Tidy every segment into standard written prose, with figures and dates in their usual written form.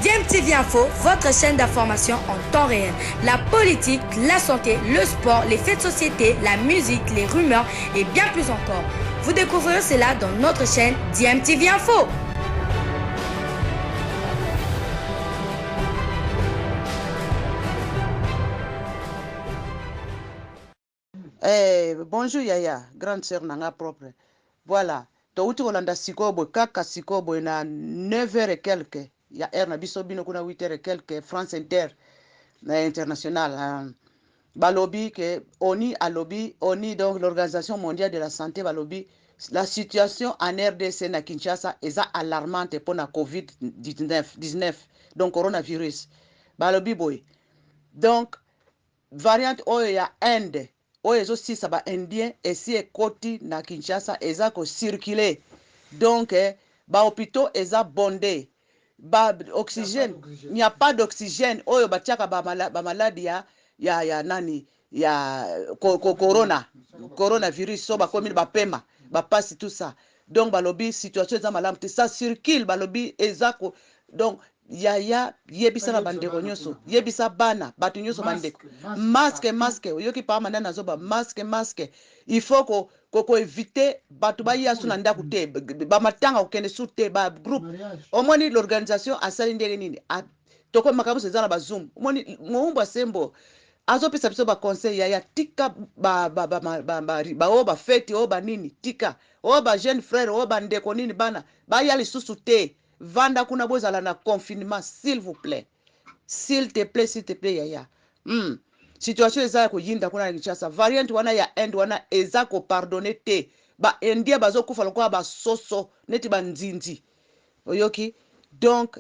DMTV Info, votre chaîne d'information en temps réel. La politique, la santé, le sport, les faits de société, la musique, les rumeurs et bien plus encore. Vous découvrirez cela dans notre chaîne DMTV Info. Bonjour Yaya, grande sœur nanga propre. Voilà. Touti Olanda Sikobo, Kaka Sikobo, na 9h et quelques. Ya air na biso bino kuna 8h et quelques. France Inter, international. Balobi, que ONI a lobby, ONI, donc l'Organisation mondiale de la santé, balobi, la situation en RDC na Kinshasa est alarmante pour la COVID-19, donc coronavirus. Balobi boy. Donc, variante Oya Inde. Oyo aussi ça va indien et si ekoti na Kinshasa eza ko circuler donc ba hôpitaux eza bondé ba oxygène il n'y a pas d'oxygène oyo batiaka ba maladi ya nani ya coronavirus so ba komi ba pema ba passe tout ça donc ba lobby situation eza malamu ça circule ba lobby eza ko donc Yaya yebisa na bandeko nyonso yebisa bana batu nyonso bandeko masque yoki pa manda na zoba masque il faut ko éviter batu ba yasu na ndaku te ba matanga okende su te ba groupe omoni l'organisation asali ndenge nini toko makabu sezana ba zoom omoni muumba sembo azopesa biso ba conseil Yaya tika ba oba fete oba nini tika oba jeune frère oba ndeko nini bana ba yali susu te Vanda kuna bozala na confinement, s'il vous plaît. S'il te plaît, Yaya. Situation eza ko yinda kuna Kinshasa. Variant wana ya end wana eza ko pardonner te. Ba India bazo kufa lokwa ba soso neti ba nzinzi. Oyoki. Donc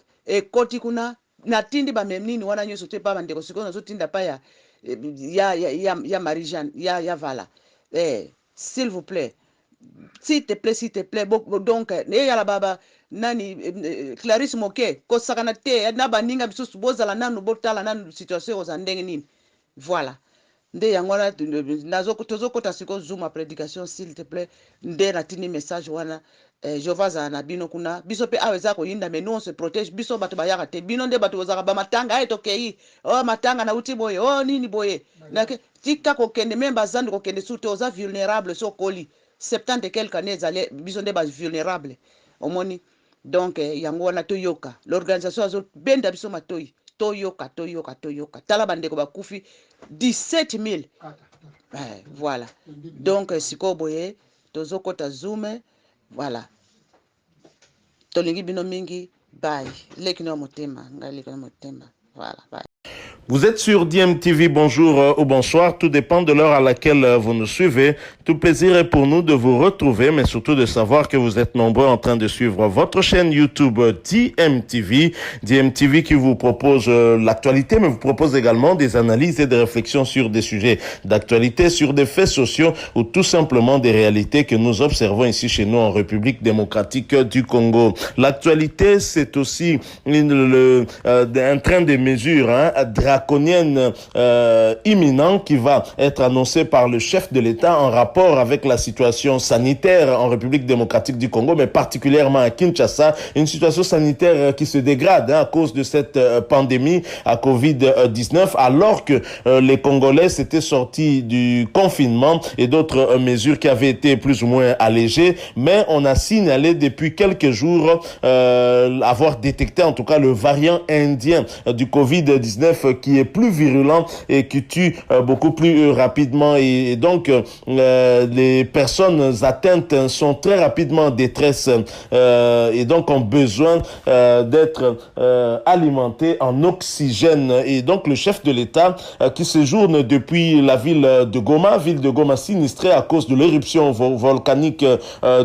koti kuna natindi ba memnini wana nyoso te pa bandeko sikono zo tinda pa ya Marie-Jeanne, ya vala. S'il vous plaît. S'il te plaît. Donc ya baba nani Clarisse Moke ko sakana te na baninga bisusu bozala nanu botala nanu situation ozandenge nini voilà nde yangwana tozokota siko zoom a prédication s'il te plaît nde natini message wana Jova na bino kuna biso pe aweza ko yinda mais nous on se protège biso bato bayaka te bino nde bato bozaka ba matanga ay tokei matanga na uti boye nini boye na tika ko kende memba zandu ko kende sute oza vulnérable so koli 70 et quelques années zale biso nde ba vulnérable omoni. Donc, yango wana toyoka. L'organisation azo benda biso matoi. Toyoka. Tala bandeko bakufi 17 000. Voilà. Donc, sikoboye, tozokota zoom. Voilà. Tolingi bino mingi. Bye. Lekino motema. Voilà. Bye. Vous êtes sur DMTV, bonjour ou bonsoir, tout dépend de l'heure à laquelle vous nous suivez. Tout plaisir est pour nous de vous retrouver, mais surtout de savoir que vous êtes nombreux en train de suivre votre chaîne YouTube DMTV. DMTV qui vous propose l'actualité, mais vous propose également des analyses et des réflexions sur des sujets d'actualité, sur des faits sociaux ou tout simplement des réalités que nous observons ici chez nous en République démocratique du Congo. L'actualité, c'est aussi un train de mesures draconienne imminent qui va être annoncé par le chef de l'État en rapport avec la situation sanitaire en République démocratique du Congo, mais particulièrement à Kinshasa, une situation sanitaire qui se dégrade à cause de cette pandémie à Covid-19, alors que les Congolais s'étaient sortis du confinement et d'autres mesures qui avaient été plus ou moins allégées, mais on a signalé depuis quelques jours avoir détecté en tout cas le variant indien du Covid-19 qui est plus virulent et qui tue beaucoup plus rapidement, et donc les personnes atteintes sont très rapidement en détresse et donc ont besoin d'être alimentées en oxygène. Et donc le chef de l'État qui séjourne depuis la ville de Goma sinistrée à cause de l'éruption volcanique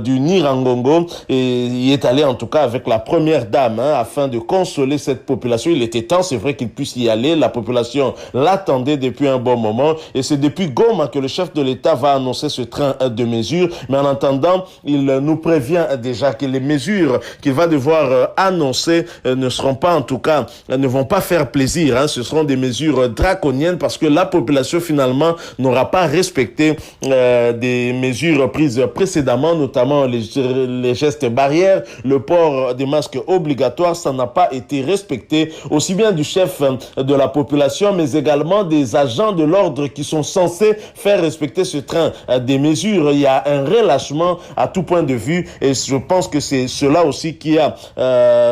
du Nyiragongo, et il est allé en tout cas avec la première dame afin de consoler cette population. Il était temps, c'est vrai, qu'il puisse y aller. la population l'attendait depuis un bon moment. Et c'est depuis Goma que le chef de l'État va annoncer ce train de mesures. Mais en attendant, il nous prévient déjà que les mesures qu'il va devoir annoncer ne seront pas, en tout cas, ne vont pas faire plaisir. Hein. Ce seront des mesures draconiennes parce que la population finalement n'aura pas respecté des mesures prises précédemment, notamment les gestes barrières, le port des masques obligatoires, ça n'a pas été respecté, aussi bien du chef de la population, mais également des agents de l'ordre qui sont censés faire respecter ce train des mesures. Il y a un relâchement à tout point de vue et je pense que c'est cela aussi qui a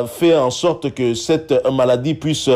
fait en sorte que cette maladie puisse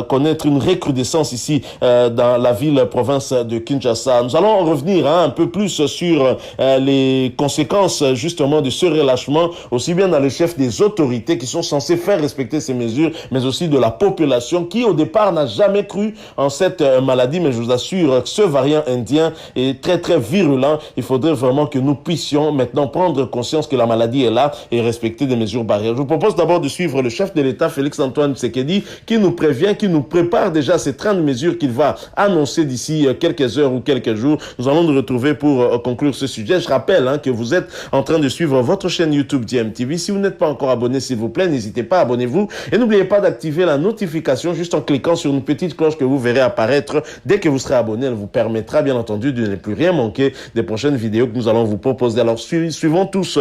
connaître une recrudescence ici dans la ville-province de Kinshasa. Nous allons revenir un peu plus sur les conséquences justement de ce relâchement, aussi bien dans les chefs des autorités qui sont censés faire respecter ces mesures, mais aussi de la population qui au départ n'a jamais cru en cette maladie. Mais je vous assure que ce variant indien est très très virulent. Il faudrait vraiment que nous puissions maintenant prendre conscience que la maladie est là et respecter des mesures barrières. Je vous propose d'abord de suivre le chef de l'État, Félix-Antoine Tshisekedi, qui nous prévient, qui nous prépare déjà ces 30 mesures qu'il va annoncer d'ici quelques heures ou quelques jours. Nous allons nous retrouver pour conclure ce sujet. Je rappelle que vous êtes en train de suivre votre chaîne YouTube DMTV. Si vous n'êtes pas encore abonné, s'il vous plaît, n'hésitez pas, abonnez-vous. Et n'oubliez pas d'activer la notification juste en cliquant sur une petite cloche que vous verrez apparaître. Dès que vous serez abonné, elle vous permettra bien entendu de ne plus rien manquer des prochaines vidéos que nous allons vous proposer. Alors suivons tous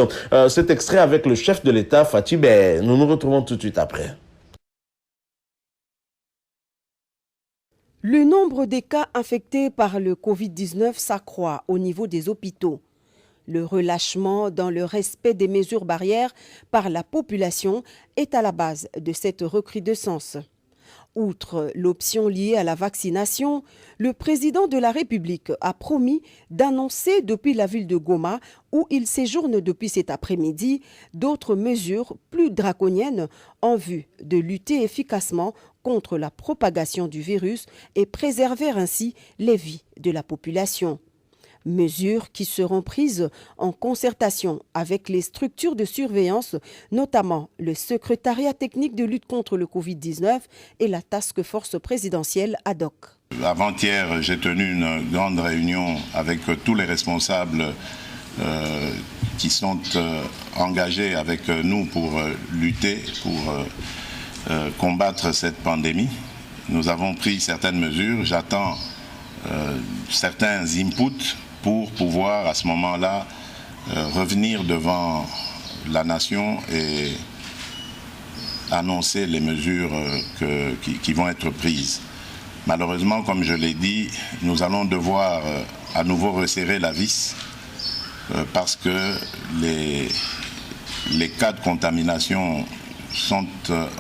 cet extrait avec le chef de l'État, Fatou Beye. Nous nous retrouvons tout de suite après. Le nombre des cas infectés par le Covid-19 s'accroît au niveau des hôpitaux. Le relâchement dans le respect des mesures barrières par la population est à la base de cette recrudescence. Outre l'option liée à la vaccination, le président de la République a promis d'annoncer depuis la ville de Goma, où il séjourne depuis cet après-midi, d'autres mesures plus draconiennes en vue de lutter efficacement contre la propagation du virus et préserver ainsi les vies de la population. Mesures qui seront prises en concertation avec les structures de surveillance, notamment le secrétariat technique de lutte contre le Covid-19 et la task force présidentielle ad hoc. Avant-hier, j'ai tenu une grande réunion avec tous les responsables qui sont engagés avec nous pour lutter, pour combattre cette pandémie. Nous avons pris certaines mesures. J'attends certains inputs pour pouvoir à ce moment-là revenir devant la nation et annoncer les mesures qui vont être prises. Malheureusement, comme je l'ai dit, nous allons devoir à nouveau resserrer la vis parce que les cas de contamination sont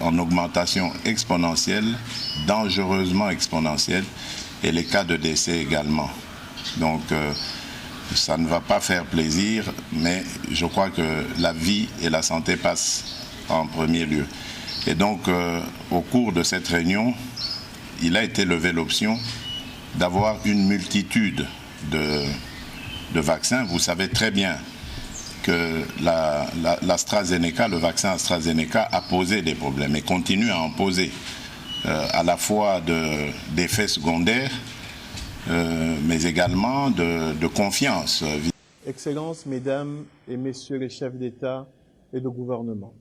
en augmentation exponentielle, dangereusement exponentielle, et les cas de décès également. Donc, ça ne va pas faire plaisir, mais je crois que la vie et la santé passent en premier lieu. Et donc, au cours de cette réunion, il a été levé l'option d'avoir une multitude de vaccins. Vous savez très bien que l'AstraZeneca, le vaccin AstraZeneca a posé des problèmes et continue à en poser, à la fois d'effets secondaires, mais également de confiance. Excellences, Mesdames et Messieurs les chefs d'État et de gouvernement,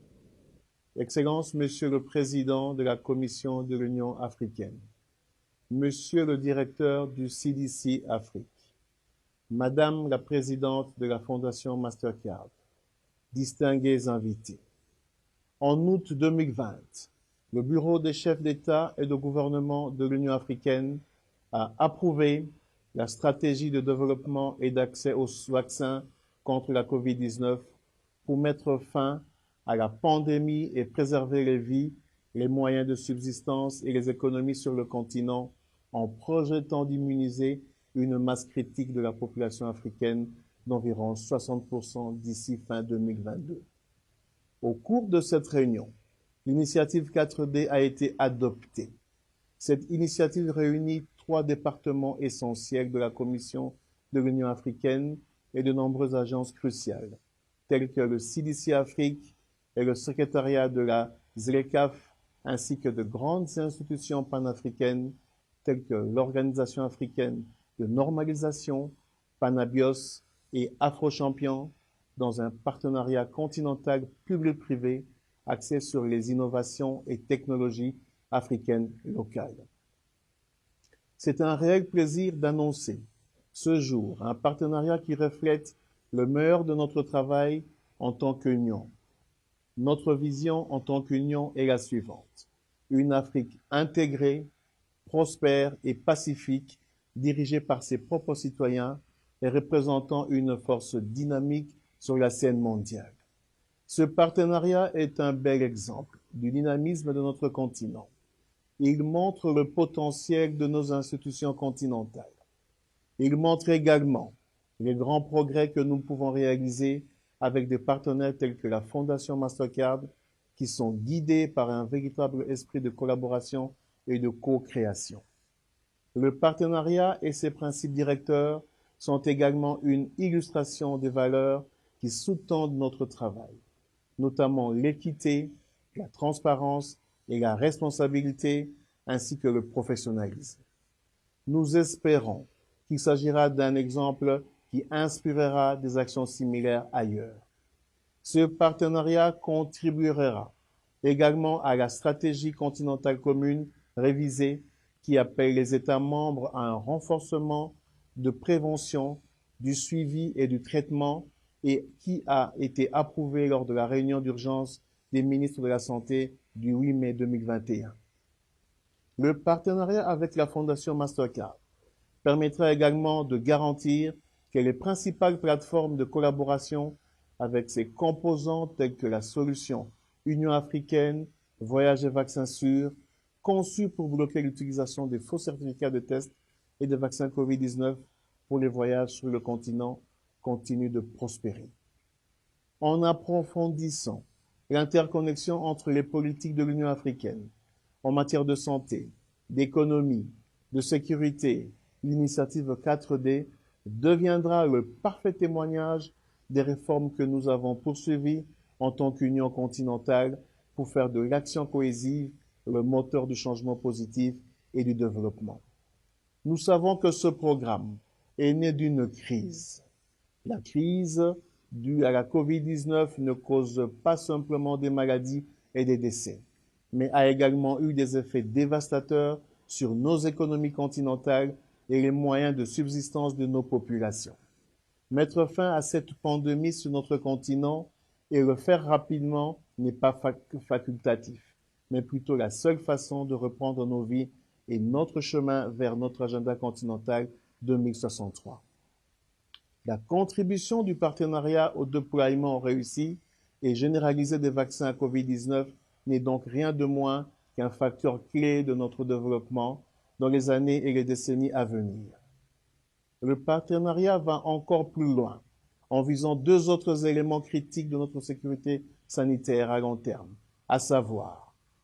Excellences, Monsieur le Président de la Commission de l'Union africaine, Monsieur le Directeur du CDC Afrique, Madame la Présidente de la Fondation Mastercard, distingués invités. En août 2020, le Bureau des chefs d'État et de gouvernement de l'Union africaine a approuvé la stratégie de développement et d'accès aux vaccins contre la COVID-19 pour mettre fin à la pandémie et préserver les vies, les moyens de subsistance et les économies sur le continent en projetant d'immuniser une masse critique de la population africaine d'environ 60% d'ici fin 2022. Au cours de cette réunion, l'initiative 4D a été adoptée. Cette initiative réunit 3 départements essentiels de la Commission de l'Union africaine et de nombreuses agences cruciales, telles que le CDC Afrique et le secrétariat de la ZLECAf, ainsi que de grandes institutions panafricaines tels que l'Organisation africaine de normalisation, Panabios et Afrochampion, dans un partenariat continental public-privé axé sur les innovations et technologies africaines locales. C'est un réel plaisir d'annoncer ce jour un partenariat qui reflète le meilleur de notre travail en tant qu'Union. Notre vision en tant qu'Union est la suivante: une Afrique intégrée, prospère et pacifique, dirigée par ses propres citoyens et représentant une force dynamique sur la scène mondiale. Ce partenariat est un bel exemple du dynamisme de notre continent. Il montre le potentiel de nos institutions continentales. Il montre également les grands progrès que nous pouvons réaliser avec des partenaires tels que la Fondation Mastercard, qui sont guidés par un véritable esprit de collaboration et de co-création. Le partenariat et ses principes directeurs sont également une illustration des valeurs qui sous-tendent notre travail, notamment l'équité, la transparence et la responsabilité, ainsi que le professionnalisme. Nous espérons qu'il s'agira d'un exemple qui inspirera des actions similaires ailleurs. Ce partenariat contribuera également à la stratégie continentale commune révisée qui appelle les États membres à un renforcement de prévention, du suivi et du traitement et qui a été approuvé lors de la réunion d'urgence des ministres de la Santé du 8 mai 2021. Le partenariat avec la Fondation Mastercard permettra également de garantir que les principales plateformes de collaboration avec ses composants telles que la solution Union africaine, Voyage et vaccins sûrs, conçue pour bloquer l'utilisation des faux certificats de test et de vaccins Covid-19 pour les voyages sur le continent, continuent de prospérer. En approfondissant l'interconnexion entre les politiques de l'Union africaine en matière de santé, d'économie, de sécurité, l'initiative 4D deviendra le parfait témoignage des réformes que nous avons poursuivies en tant qu'Union continentale pour faire de l'action cohésive le moteur du changement positif et du développement. Nous savons que ce programme est né d'une crise. La crise due à la Covid-19 ne cause pas simplement des maladies et des décès, mais a également eu des effets dévastateurs sur nos économies continentales et les moyens de subsistance de nos populations. Mettre fin à cette pandémie sur notre continent et le faire rapidement n'est pas facultatif, mais plutôt la seule façon de reprendre nos vies et notre chemin vers notre agenda continental 2063. La contribution du partenariat au déploiement réussi et généralisé des vaccins à Covid-19 n'est donc rien de moins qu'un facteur clé de notre développement dans les années et les décennies à venir. Le partenariat va encore plus loin en visant deux autres éléments critiques de notre sécurité sanitaire à long terme, à savoir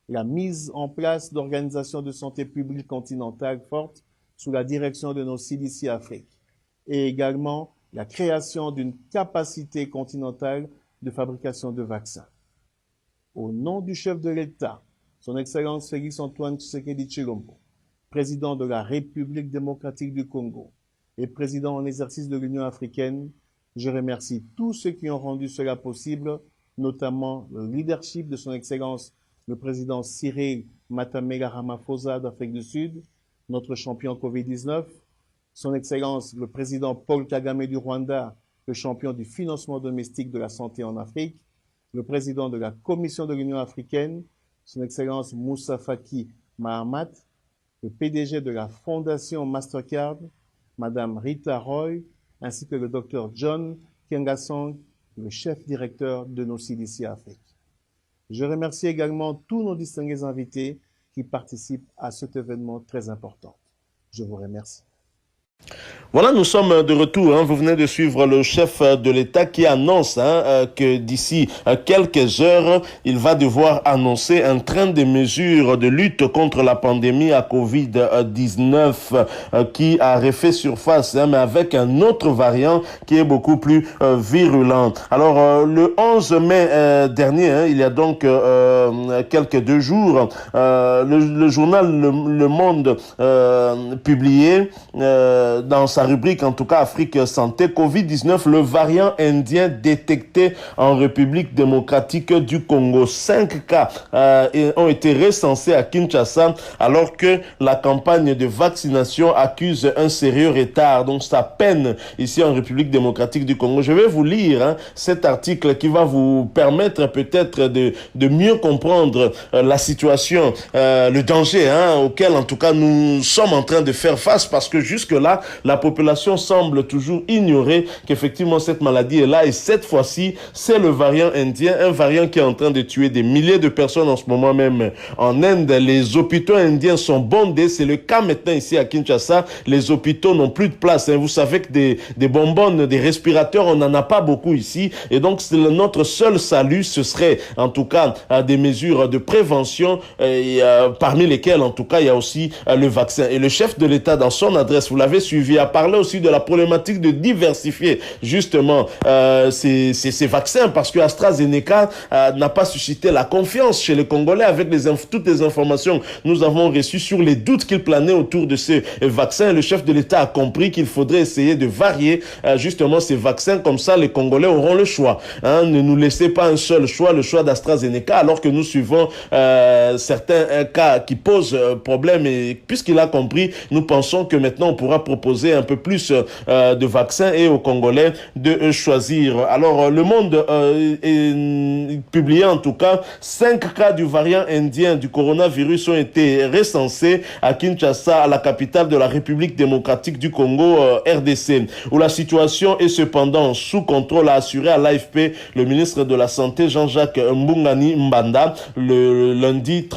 la mise en place d'organisations de santé publique continentales fortes sous la direction de nos CDC Afrique et également la création d'une capacité continentale de fabrication de vaccins. Au nom du chef de l'État, son Excellence Félix Antoine Tshisekedi Tshilombo, président de la République démocratique du Congo et président en exercice de l'Union africaine, je remercie tous ceux qui ont rendu cela possible, notamment le leadership de son Excellence le président Cyril Matamela Ramaphosa d'Afrique du Sud, notre champion Covid-19, son Excellence le président Paul Kagame du Rwanda, le champion du financement domestique de la santé en Afrique, le président de la Commission de l'Union africaine, son Excellence Moussa Faki Mahamat, le PDG de la Fondation Mastercard, Madame Rita Roy, ainsi que le Dr John Kengasong, le chef directeur de nos CDC Afrique. Je remercie également tous nos distingués invités qui participent à cet événement très important. Je vous remercie. Voilà, nous sommes de retour. Vous venez de suivre le chef de l'État qui annonce que d'ici quelques heures, il va devoir annoncer un train de mesures de lutte contre la pandémie à Covid-19 qui a refait surface, mais avec un autre variant qui est beaucoup plus virulent. Alors, le 11 mai dernier, il y a donc quelques 2 jours, le journal Le Monde publié dans sa rubrique, en tout cas Afrique Santé, Covid-19, le variant indien détecté en République démocratique du Congo. 5 cas ont été recensés à Kinshasa alors que la campagne de vaccination accuse un sérieux retard. Donc ça peine ici en République démocratique du Congo. Je vais vous lire cet article qui va vous permettre peut-être de mieux comprendre la situation, le danger auquel en tout cas nous sommes en train de faire face, parce que jusque-là, la population semble toujours ignorer qu'effectivement cette maladie est là, et cette fois-ci, c'est le variant indien, un variant qui est en train de tuer des milliers de personnes en ce moment même en Inde. Les hôpitaux indiens sont bondés, c'est le cas maintenant ici à Kinshasa. Les hôpitaux n'ont plus de place. Vous savez que des bonbonnes, des respirateurs, on n'en a pas beaucoup ici, et donc notre seul salut, ce serait en tout cas des mesures de prévention, parmi lesquelles en tout cas il y a aussi le vaccin. Et le chef de l'État, dans son adresse, vous l'avez suivi, a parlé aussi de la problématique de diversifier justement ces vaccins, parce que AstraZeneca n'a pas suscité la confiance chez les Congolais avec toutes les informations que nous avons reçues sur les doutes qu'il planait autour de ces vaccins. Le chef de l'État a compris qu'il faudrait essayer de varier justement ces vaccins, comme ça les Congolais auront le choix. Ne nous laissez pas un seul choix, le choix d'AstraZeneca, alors que nous suivons certains cas qui posent problème, et puisqu'il a compris, nous pensons que maintenant on pourra proposer un peu plus de vaccins et aux Congolais de choisir. Alors, Le Monde est publié en tout cas 5 cas du variant indien du coronavirus ont été recensés à Kinshasa, à la capitale de la République démocratique du Congo, RDC, où la situation est cependant sous contrôle, a assuré à l'AFP le ministre de la Santé Jean-Jacques Mbungani Mbanda le lundi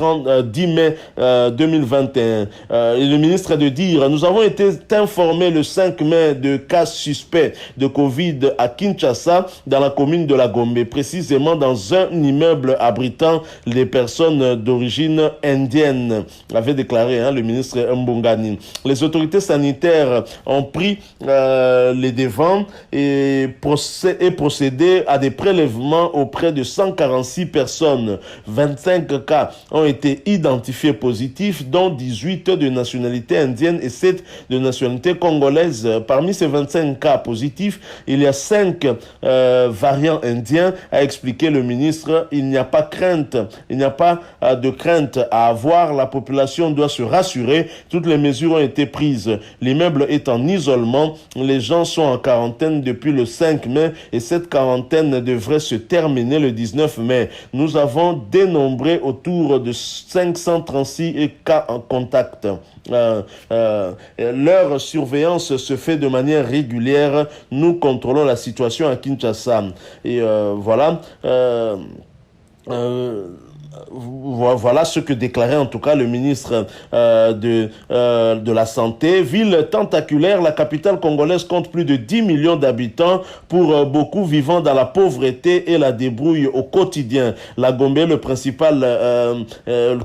10 mai 2021. Le ministre a de dire: nous avons été informés le 5 mai de cas suspects de Covid à Kinshasa, dans la commune de la Gombe, précisément dans un immeuble abritant les personnes d'origine indienne, avait déclaré le ministre Mbungani. Les autorités sanitaires ont pris les devants et procédé à des prélèvements auprès de 146 personnes. 25 cas ont été identifiés positifs, dont 18 de nationalité indienne et 7 de nationalité congolaise. Parmi ces 25 cas positifs, il y a 5 variants indiens, a expliqué le ministre. Il n'y a pas de crainte à avoir. La population doit se rassurer. Toutes les mesures ont été prises. L'immeuble est en isolement. Les gens sont en quarantaine depuis le 5 mai et cette quarantaine devrait se terminer le 19 mai. Nous avons dénombré autour de 536 cas en contact. Leur surveillance se fait de manière régulière. Nous contrôlons la situation à Kinshasa. Et voilà. Voilà ce que déclarait en tout cas le ministre de la Santé. Ville tentaculaire, la capitale congolaise compte plus de 10 millions d'habitants, pour beaucoup vivant dans la pauvreté et la débrouille au quotidien. La Gombe, le principal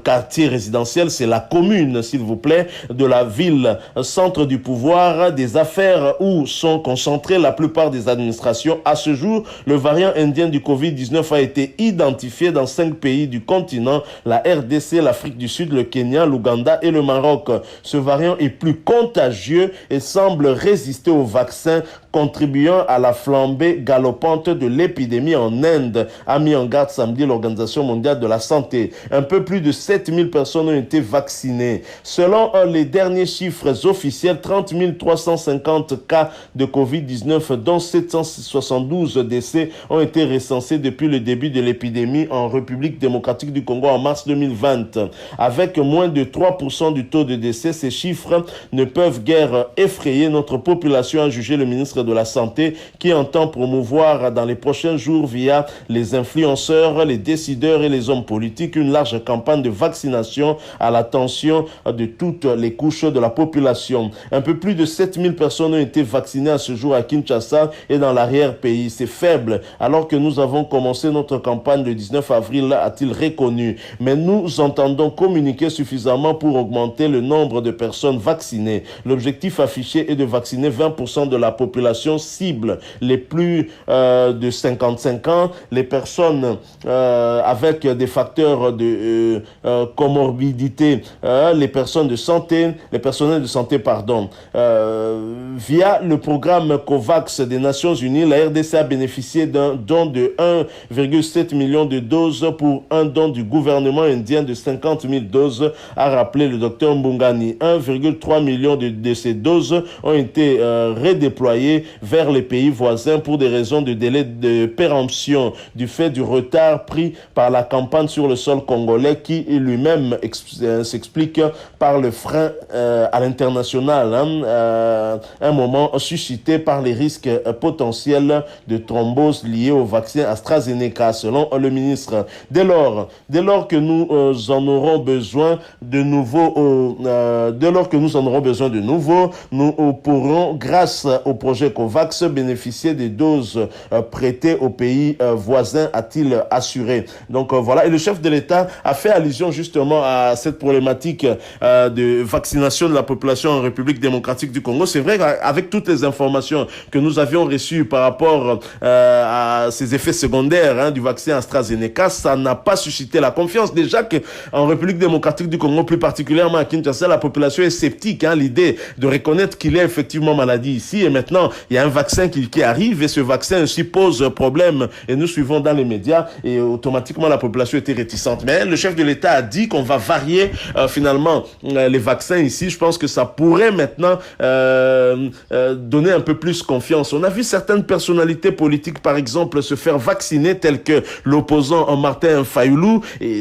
quartier résidentiel, c'est la commune, s'il vous plaît, de la ville, centre du pouvoir, des affaires où sont concentrées la plupart des administrations. À ce jour, le variant indien du Covid-19 a été identifié dans 5 pays du continent, la RDC, l'Afrique du Sud, le Kenya, l'Ouganda et le Maroc. Ce variant est plus contagieux et semble résister au vaccin, contribuant à la flambée galopante de l'épidémie en Inde, a mis en garde samedi l'Organisation mondiale de la santé. Un peu plus de 7000 personnes ont été vaccinées. Selon les derniers chiffres officiels, 30 350 cas de Covid-19, dont 772 décès, ont été recensés depuis le début de l'épidémie en République démocratique du Congo en mars 2020. Avec moins de 3% du taux de décès, ces chiffres ne peuvent guère effrayer notre population, a jugé le ministre de la Santé qui entend promouvoir dans les prochains jours via les influenceurs, les décideurs et les hommes politiques une large campagne de vaccination à l'attention de toutes les couches de la population. Un peu plus de 7000 personnes ont été vaccinées à ce jour à Kinshasa et dans l'arrière-pays. C'est faible alors que nous avons commencé notre campagne le 19 avril, a-t-il reconnu. Mais nous entendons communiquer suffisamment pour augmenter le nombre de personnes vaccinées. L'objectif affiché est de vacciner 20% de la population cible, les plus de 55 ans, les personnes avec des facteurs de comorbidité, les personnes de santé, les personnels de santé, pardon. Via le programme COVAX des Nations Unies, la RDC a bénéficié d'un don de 1,7 million de doses pour un don du gouvernement indien de 50 000 doses, a rappelé le docteur Mbungani. 1,3 million de ces doses ont été redéployées vers les pays voisins pour des raisons de délai de péremption du fait du retard pris par la campagne sur le sol congolais qui lui-même s'explique par le frein à l'international, un moment suscité par les risques potentiels de thrombose liés au vaccin AstraZeneca, selon le ministre. Dès lors que nous en aurons besoin de nouveau, nous pourrons, grâce au projet COVAX, bénéficier des doses prêtées aux pays voisins, a-t-il assuré. Donc voilà, et le chef de l'État a fait allusion justement à cette problématique de vaccination de la population en République démocratique du Congo. C'est vrai qu'avec toutes les informations que nous avions reçues par rapport à ces effets secondaires du vaccin AstraZeneca, ça n'a pas suscité la confiance. Déjà qu'en République démocratique du Congo, plus particulièrement à Kinshasa, la population est sceptique. L'idée de reconnaître qu'il y a effectivement maladie ici, et maintenant il y a un vaccin qui arrive, et ce vaccin aussi pose problème, et nous suivons dans les médias, et automatiquement la population était réticente. Mais le chef de l'État a dit qu'on va varier finalement les vaccins ici. Je pense que ça pourrait maintenant donner un peu plus confiance. On a vu certaines personnalités politiques, par exemple, se faire vacciner, tels que l'opposant Martin Fayulu.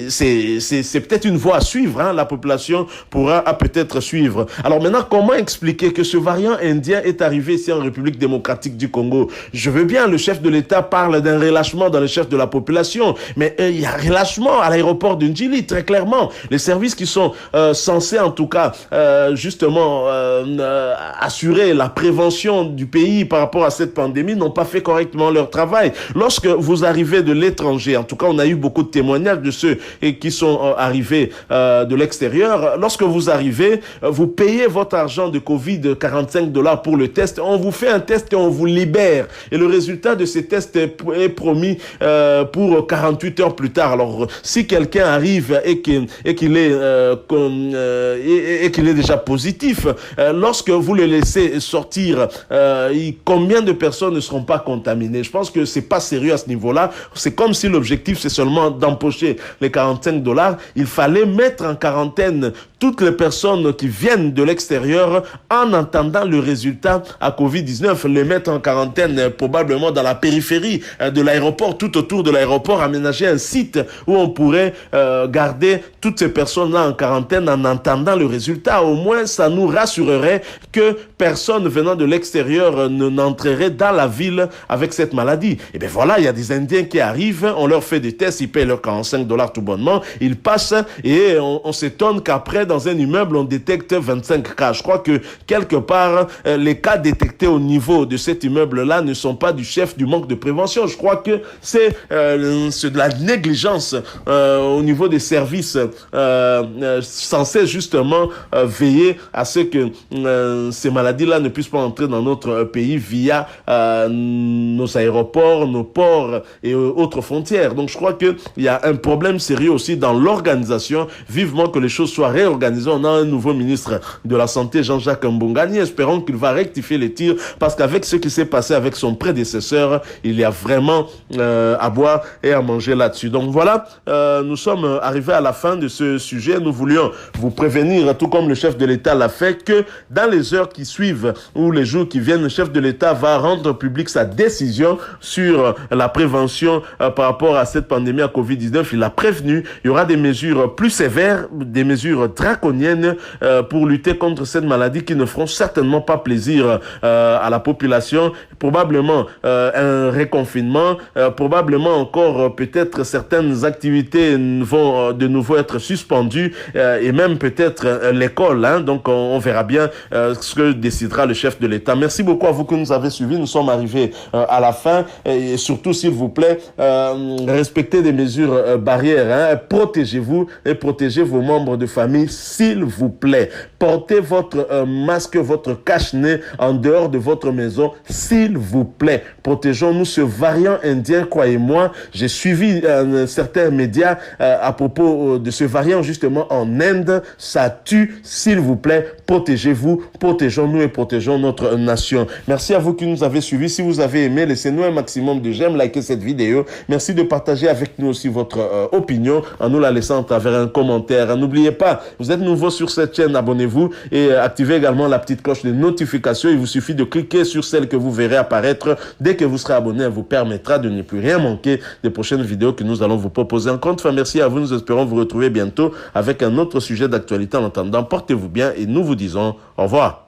C'est peut-être une voie à suivre. La population pourra peut-être suivre. Alors maintenant, comment expliquer que ce variant indien est arrivé ici en République démocratique du Congo? Je veux bien, le chef de l'État parle d'un relâchement dans les chefs de la population, mais il y a relâchement à l'aéroport de Ndjili, très clairement. Les services qui sont censés, en tout cas, justement, assurer la prévention du pays par rapport à cette pandémie n'ont pas fait correctement leur travail. Lorsque vous arrivez de l'étranger, en tout cas, on a eu beaucoup de témoignages de ceux qui sont arrivés de l'extérieur. Lorsque vous arrivez, vous payez votre argent de Covid, $45 pour le test. On vous fait un test et on vous libère. Et le résultat de ces tests est promis pour 48 heures plus tard. Alors, si quelqu'un arrive et qu'il est déjà positif, lorsque vous le laissez sortir, combien de personnes ne seront pas contaminées? Je pense que c'est pas sérieux à ce niveau-là. C'est comme si l'objectif c'est seulement d'empocher les $45. Il fallait mettre en quarantaine toutes les personnes qui viennent de l'extérieur en attendant le résultat à Covid-19, les mettre en quarantaine probablement dans la périphérie de l'aéroport, tout autour de l'aéroport, aménager un site où on pourrait garder toutes ces personnes-là en quarantaine en attendant le résultat. Au moins, ça nous rassurerait que personne venant de l'extérieur n'entrerait dans la ville avec cette maladie. Et bien voilà, il y a des Indiens qui arrivent, on leur fait des tests, ils payent leurs $45 tout bonnement, ils passent et on s'étonne qu'après, dans un immeuble, on détecte 25 cas. Je crois que quelque part, les cas détectés au niveau de cet immeuble-là ne sont pas du chef du manque de prévention. Je crois que c'est de la négligence au niveau des services censés justement veiller à ce que ces maladies-là ne puissent pas entrer dans notre pays via nos aéroports, nos ports et autres frontières. Donc je crois qu'il y a un problème sérieux aussi dans l'organisation. Vivement que les choses soient réorganisées. On a un nouveau ministre de la Santé, Jean-Jacques Mbungani. Espérons qu'il va rectifier les tirs, parce qu'avec ce qui s'est passé avec son prédécesseur, il y a vraiment à boire et à manger là-dessus. Donc voilà, nous sommes arrivés à la fin de ce sujet. Nous voulions vous prévenir, tout comme le chef de l'État l'a fait, que dans les heures qui suivent ou les jours qui viennent, le chef de l'État va rendre public sa décision sur la prévention par rapport à cette pandémie à Covid-19. Il a prévenu, il y aura des mesures plus sévères, des mesures draconiennes pour lutter contre cette maladie qui ne feront certainement pas plaisir à à la population, probablement un reconfinement, probablement encore peut-être certaines activités vont de nouveau être suspendues et même peut-être l'école. Hein. Donc on verra bien ce que décidera le chef de l'État. Merci beaucoup à vous que nous avez suivis. Nous sommes arrivés à la fin et surtout, s'il vous plaît, respectez des mesures barrières. Hein. Protégez-vous et protégez vos membres de famille, s'il vous plaît. Portez votre masque, votre cache-nez en dehors de votre maison, s'il vous plaît. Protégeons-nous. Ce variant indien, croyez-moi, j'ai suivi certains médias à propos de ce variant justement en Inde. Ça tue, s'il vous plaît. Protégez-vous, protégeons-nous et protégeons notre nation. Merci à vous qui nous avez suivis. Si vous avez aimé, laissez-nous un maximum de j'aime, likez cette vidéo. Merci de partager avec nous aussi votre opinion en nous la laissant à travers un commentaire. N'oubliez pas, vous êtes nouveau sur cette chaîne, abonnez-vous et activez également la petite cloche de notification. Il vous suffit de cliquer sur celle que vous verrez apparaître. Dès que vous serez abonné, elle vous permettra de ne plus rien manquer des prochaines vidéos que nous allons vous proposer. Encore une fois, merci à vous. Nous espérons vous retrouver bientôt avec un autre sujet d'actualité. En attendant, portez-vous bien et nous vous disons au revoir.